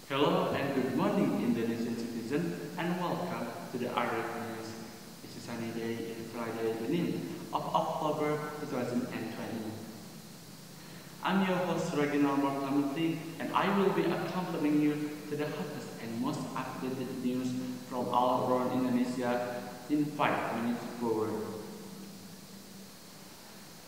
Hello and good morning, Indonesian citizen, and welcome to the Arab News. It's a sunny day in Friday evening of October 2020. I'm your host Reginald Mukti, and I will be accompanying you to the hottest and most updated news from all around Indonesia in 5 minutes forward.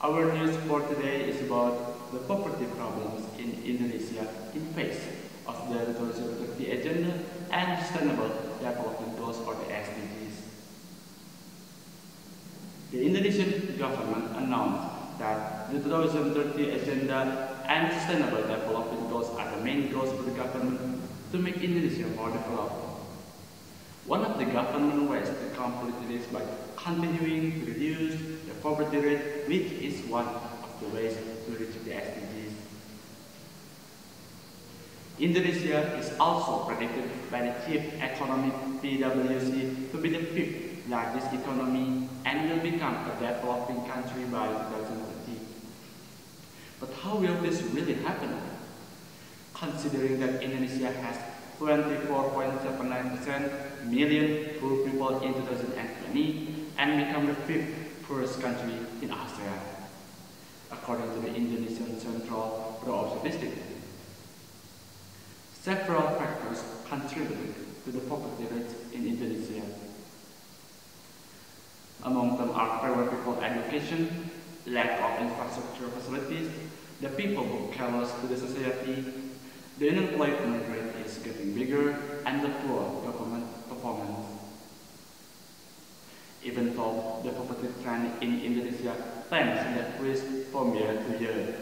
Our news for today is about the poverty problems in Indonesia in face of the 2030 Agenda and Sustainable Development Goals or the SDGs. The Indonesian government announced that the 2030 Agenda and Sustainable Development Goals are the main goals for the government to make Indonesia more developed. One of the government ways to complete this by continuing to reduce the poverty rate, which is one of the ways to reach the SDGs. Indonesia is also predicted by the chief economist PwC to be the fifth largest economy and will become a developing country by 2030. But how will this really happen? Considering that Indonesia has 24.79% million poor people in 2020 and become the fifth poorest country in Asia, according to the Indonesian Central Bureau of Statistics. Several factors contribute to the poverty rate in Indonesia. Among them are poor people education, lack of infrastructure facilities, the people who careless to the society, the unemployment rate is getting bigger, and the poor government performance. Even though the poverty trend in Indonesia tends to decrease from year to year.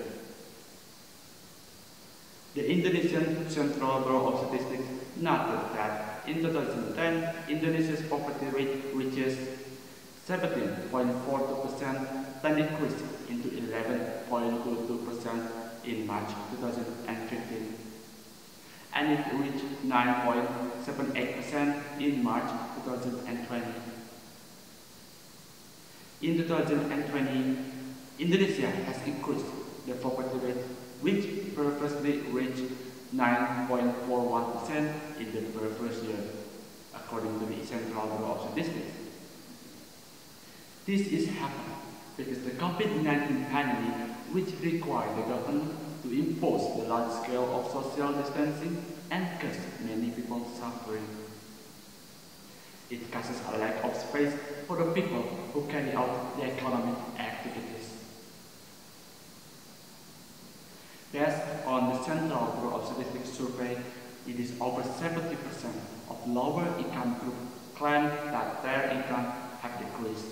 The Indonesian Central Bureau of Statistics noted that in 2010, Indonesia's poverty rate reaches 17.42%, then decreased into 11.22% in March 2015, and it reached 9.78% in March 2020. In 2020, Indonesia has increased the poverty rate, which previously reached 9.41% in the previous year, according to the Central Bureau of Statistics. This is happening because the COVID-19 pandemic, which required the government to impose the large scale of social distancing and caused many people suffering. It causes a lack of space for the people who carry out the economic activities. Based on the Central Bureau of Statistics survey, it is over 70% of lower income groups claim that their income have decreased.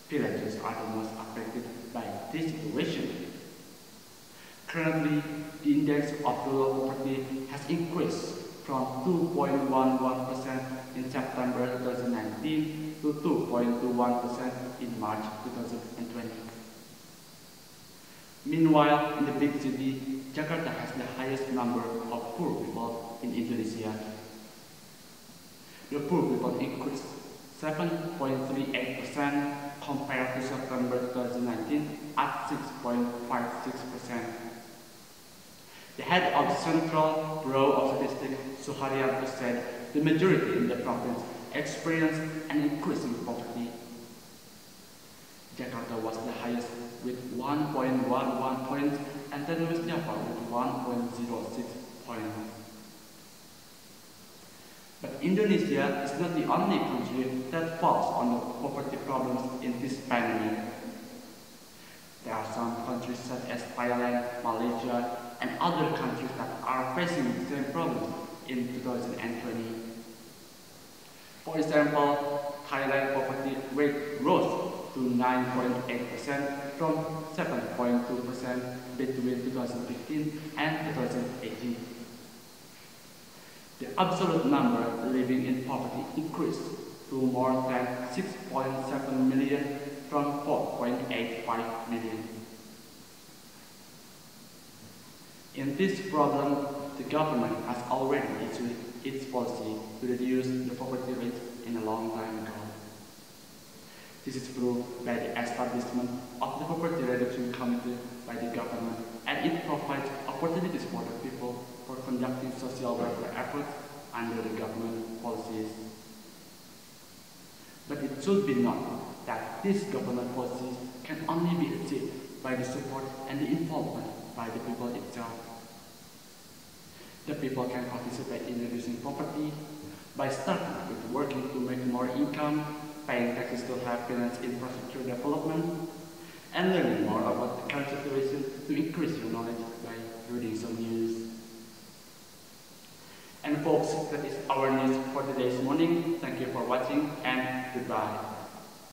Villages are the most affected by this situation. Currently, the index of rural poverty has increased from 2.11% in September 2019 to 2.21% in March 2020. Meanwhile, in the big city, Jakarta has the highest number of poor people in Indonesia. The poor people increased 7.38% compared to September 2019 at 6.56%. The head of the Central Bureau of Statistics, Suharyanto, said the majority in the province experienced an increase in poverty. Jakarta was the highest with 1.11 points, and then West Java with 1.06 points. But Indonesia is not the only country that falls under poverty problems in this pandemic. There are some countries such as Thailand, Malaysia, and other countries that are facing the same problems in 2020. For example, Thailand poverty rate rose to 9.8% from 7.2% between 2015 and 2018. The absolute number living in poverty increased to more than 6.7 million from 4.85 million. In this problem, the government has already issued its policy to reduce the poverty rate in a long time ago. This is proved by the establishment of the Poverty Reduction Committee by the government, and it provides opportunities for the people for conducting social welfare efforts under the government policies. But it should be known that these government policies can only be achieved by the support and the involvement by the people itself. The people can participate in reducing poverty by starting with working to make more income, paying taxes to have financed infrastructure development, and learning more about the current situation to increase your knowledge by reading some news. And folks, that is our news for today's morning. Thank you for watching and goodbye.